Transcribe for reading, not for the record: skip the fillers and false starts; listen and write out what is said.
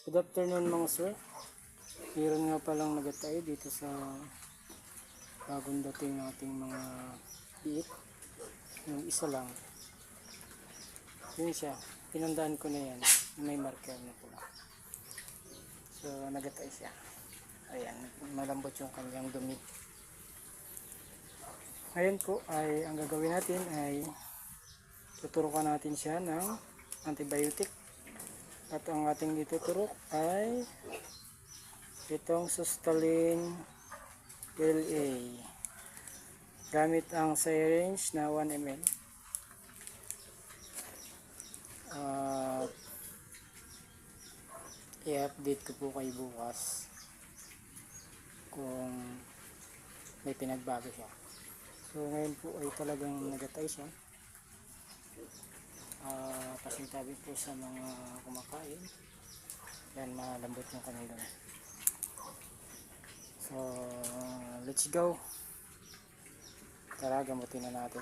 Good afternoon mga sir. Meron nga palang nagatay dito sa bagong dating nating mga biik. Yung isa lang. Yun siya. Pinandaan ko na yan. May marker na pula. So nagatay siya. Ayan. Malambot yung kanyang dumi. Ngayon po ay ang gagawin natin ay tuturukan natin siya ng antibiotic. At ang ating ituturok ay itong Sustalin LA gamit ang syringe na 1 ml. I-update ko po kayo bukas kung may pinagbago siya. So ngayon po ay talagang nagatay siya. Pasintabi po sa mga kumakain. Yan, malambot yung kanila. So let's go. Tara, gamutin na natin.